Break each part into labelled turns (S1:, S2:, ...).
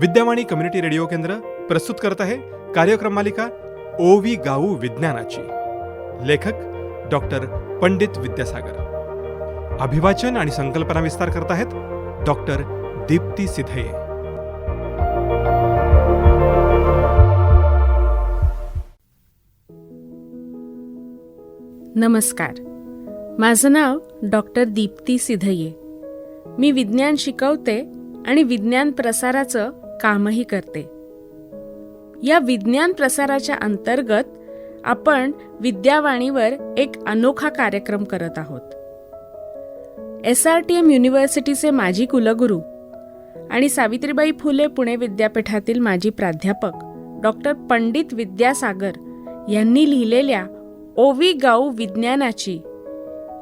S1: Vidyavani community radio केंद्र प्रस्तुत करत आहे कार्यक्रम मालिका ओवी गाऊ विज्ञानाची. लेखक डॉक्टर पंडित विद्यासागर. अभिवाचन आणि संकल्पना विस्तार करत आहेत डॉक्टर दीप्ती सिधये.
S2: नमस्कार, माझं नाव डॉक्टर दीप्ती सिधये. मी विज्ञान शिकवते आणि विज्ञान प्रसाराचं कामही करते. या विज्ञान प्रसाराच्या अंतर्गत आपण विद्यावाणीवर एक अनोखा कार्यक्रम करत आहोत. SRTM युनिव्हर्सिटीचे माजी कुलगुरू आणि सावित्रीबाई फुले पुणे विद्यापीठातील माजी प्राध्यापक डॉक्टर पंडित विद्यासागर यांनी लिहिलेल्या ओवी गाऊ विज्ञानाची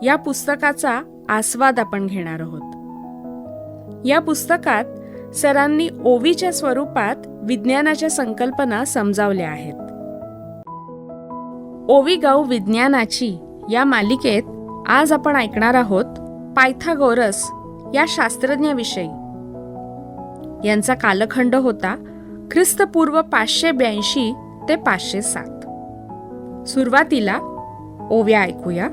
S2: या पुस्तकाचा आस्वाद आपण घेणार आहोत. या पुस्तकात सरांनी ओवीच्या स्वरूपात विज्ञानाच्या संकल्पना समजावल्या आहेत. ओवी गाऊ विज्ञानाची या मालिकेत आज आपण ऐकणार आहोत पायथागोरस या शास्त्रज्ञाविषयी. यांचा कालखंड होता ख्रिस्तपूर्व 582 ते 507. सुरुवातीला ओव्या ऐकूया.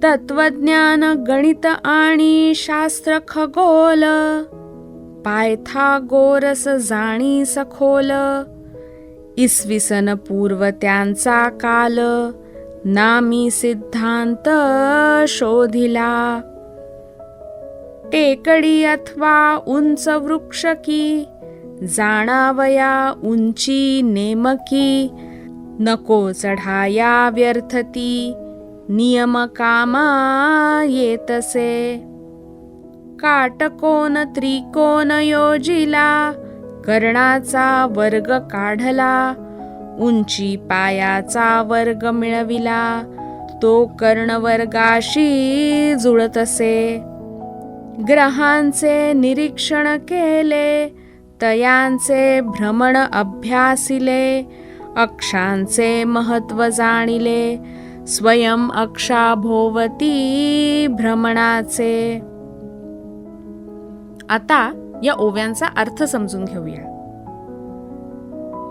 S2: तत्वज्ञान, गणित आणि शास्त्र खगोल, पायथागोरस जाणी सखोल. इसवी सन पूर्व त्यांचा काल, नामी सिद्धांत शोधिला. टेकडी अथवा उंच वृक्ष की, जाणावया उंची नेमकी. नको चढाया व्यर्थती, नियम कामा येतसे. काटकोन त्रिकोण योजिला, कर्णाचा वर्ग काढला. उंची पायाचा वर्ग मिळविला, तो कर्णवर्गाशी जुळतसे. ग्रहांचे निरीक्षण केले, तयांचे भ्रमण अभ्यासिले. अक्षांचे महत्व जाणिले, स्वयं अक्षाभोवती भ्रमणाचे. आता या ओव्यांचा अर्थ समजून घेऊया.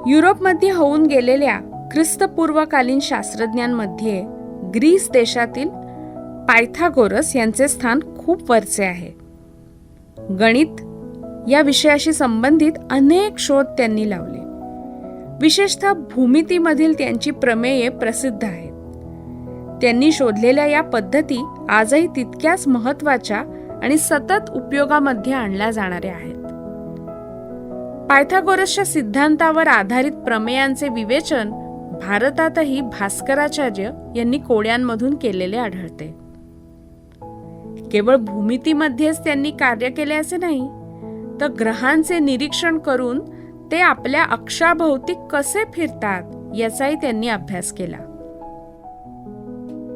S2: युरोपमध्ये होऊन गेलेल्या ख्रिस्तपूर्वकालीन शास्त्रज्ञांमध्ये ग्रीस देशातील पायथागोरस यांचे स्थान खूप वरचे आहे. गणित या विषयाशी संबंधित अनेक शोध त्यांनी लावले. विशेषतः भूमितीमधील त्यांची प्रमेये प्रसिद्ध आहेत. त्यांनी शोधलेल्या या पद्धती आजही तितक्याच महत्त्वाच्या आणि सतत उपयोगामध्ये आणल्या जाणाऱ्या आहेत. पायथागोरसच्या सिद्धांतावर आधारित प्रमेयांचे विवेचन भारतातही भास्कराचार्य यांनी कोड्यांमधून केलेले आढळते. केवळ भूमितीमध्येच त्यांनी कार्य केले असे नाही, तर ग्रहांचे निरीक्षण करून ते आपल्या अक्षाभोवती कसे फिरतात याचाही त्यांनी अभ्यास केला.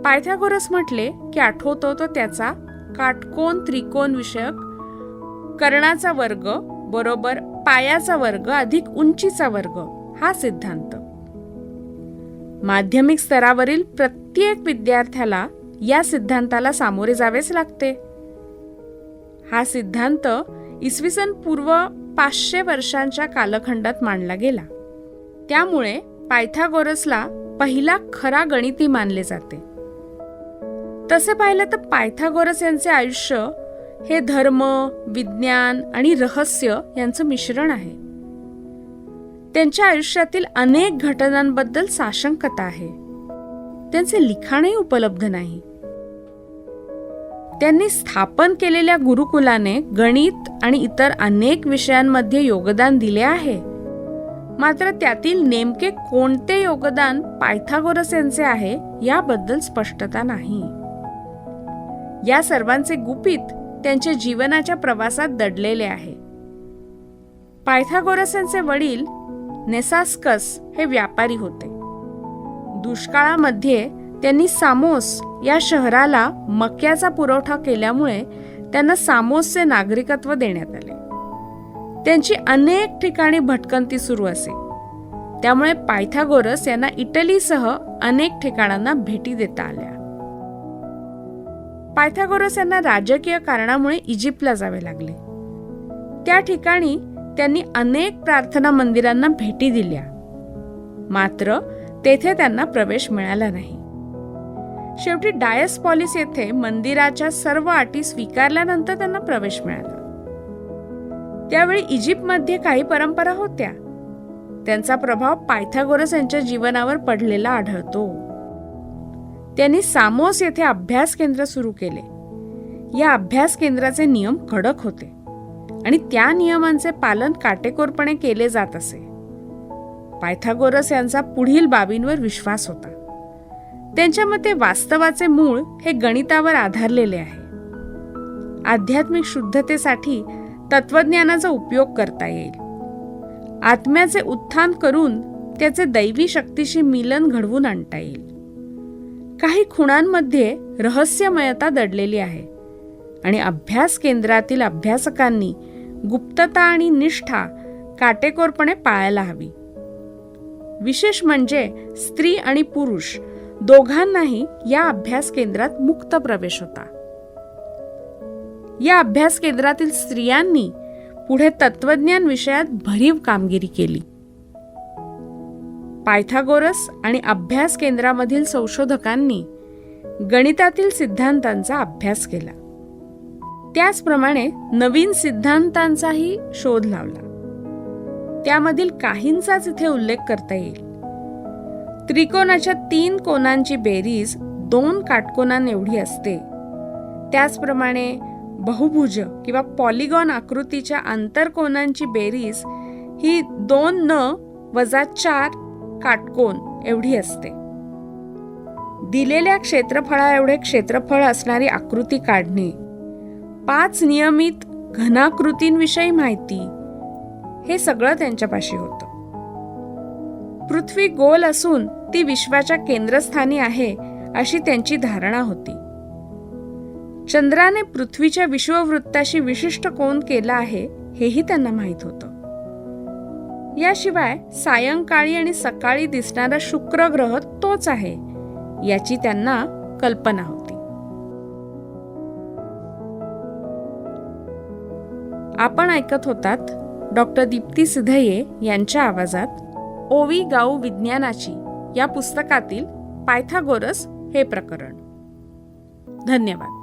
S2: पायथागोरस म्हटले की आठवतो तो त्याचा काटकोन त्रिकोण विषयक कर्णाचा वर्ग बरोबर पायाचा वर्ग अधिक उंचीचा वर्ग हा सिद्धांत. माध्यमिक स्तरावरील प्रत्येक विद्यार्थ्याला या सिद्धांताला सामोरे जावेच लागते. हा सिद्धांत इसवी सन पूर्व 500 वर्षांच्या कालखंडात मांडला गेला. त्यामुळे पायथागोरसला पहिला खरा गणिती मानले जाते. तसे पाहिलं तर पायथागोरस यांचे आयुष्य हे धर्म, विज्ञान आणि रहस्य यांचं मिश्रण आहे. त्यांच्या आयुष्यातील अनेक घटनांबद्दल साशंकता आहे. त्यांचे लिखाणही उपलब्ध नाही. त्यांनी स्थापन केलेल्या गुरुकुलाने गणित आणि इतर अनेक विषयांमध्ये योगदान दिले आहे. मात्र त्यातील नेमके कोणते योगदान पायथागोरस यांचे आहे याबद्दल स्पष्टता नाही. या सर्वांचे गुपित त्यांच्या जीवनाच्या प्रवासात दडलेले आहे. पायथागोरस यांचे वडील नेसास्कस हे व्यापारी होते. दुष्काळामध्ये त्यांनी सामोस या शहराला मक्याचा पुरवठा केल्यामुळे त्यांना सामोसचे नागरिकत्व देण्यात आले. त्यांची अनेक ठिकाणी भटकंती सुरू असे. त्यामुळे पायथागोरस यांना इटलीसह अनेक ठिकाणांना भेटी देता आल्या. पायथागोरस यांना राजकीय कारणामुळे इजिप्तला जावे लागले. त्या ठिकाणी त्यांनी अनेक प्रार्थना मंदिरांना भेटी दिल्या, मात्र तेथे त्यांना प्रवेश मिळाला नाही. शेवटी डायस्पॉलिस येथे मंदिराच्या सर्व अटी स्वीकारल्यानंतर त्यांना प्रवेश मिळाला. त्यावेळी इजिप्तमध्ये काही परंपरा होत्या. त्यांचा प्रभाव पायथागोरस यांच्या जीवनावर पडलेला आढळतो. त्यांनी सामोस येथे अभ्यास केंद्र सुरू केले. या अभ्यास केंद्राचे नियम कडक होते आणि त्या नियमांचे पालन काटेकोरपणे केले जात असे. पायथागोरस यांचा पुढील बाबींवर विश्वास होता. त्यांच्या मते वास्तवाचे मूळ हे गणितावर आधारलेले आहे. आध्यात्मिक शुद्धतेसाठी तत्वज्ञानाचा उपयोग करता येईल. आत्म्याचे उत्थान करून त्याचे दैवी शक्तीशी मिलन घडवून आणता येईल. काही खुणांमध्ये रहस्यमयता दडलेली आहे आणि अभ्यास केंद्रातील अभ्यासकांनी गुप्तता आणि निष्ठा काटेकोरपणे पाळायला हवी. विशेष म्हणजे स्त्री आणि पुरुष दोघांनाही या अभ्यास केंद्रात मुक्त प्रवेश होता. या अभ्यास केंद्रातील स्त्रियांनी पुढे तत्वज्ञान विषयात भरीव कामगिरी केली. पायथागोरस आणि अभ्यास केंद्रामधील संशोधकांनी गणितातील सिद्धांतांचा अभ्यास केला. त्याचप्रमाणे नवीन सिद्धांतांचाही शोध लावला. त्यामधील काहींचाच इथे उल्लेख करता येईल. त्रिकोणाच्या 3 कोनांची बेरीज 2 काटकोनांएवढी असते. त्याचप्रमाणे बहुभुज किंवा पॉलिगॉन आकृतीच्या आंतरकोनांची बेरीज ही 2 न वजा 4 काटकोन एवढी असते. दिलेल्या क्षेत्रफळा एवढे क्षेत्रफळ असणारी आकृती काढणे, 5 नियमित घनाकृतींविषयी माहिती, हे सगळं त्यांच्यापाशी होतं. पृथ्वी गोल असून ती विश्वाच्या केंद्रस्थानी आहे अशी त्यांची धारणा होती. चंद्राने पृथ्वीच्या विश्ववृत्ताशी विशिष्ट कोन केला आहे हेही त्यांना माहीत होतं. याशिवाय सायंकाळी आणि सकाळी दिसणारा शुक्र ग्रह तोच आहे याची त्यांना कल्पना होती. आपण ऐकत होतात डॉक्टर दीप्ती सिधये यांच्या आवाजात ओवी गाऊ विज्ञानाची या पुस्तकातील पायथागोरस हे प्रकरण. धन्यवाद.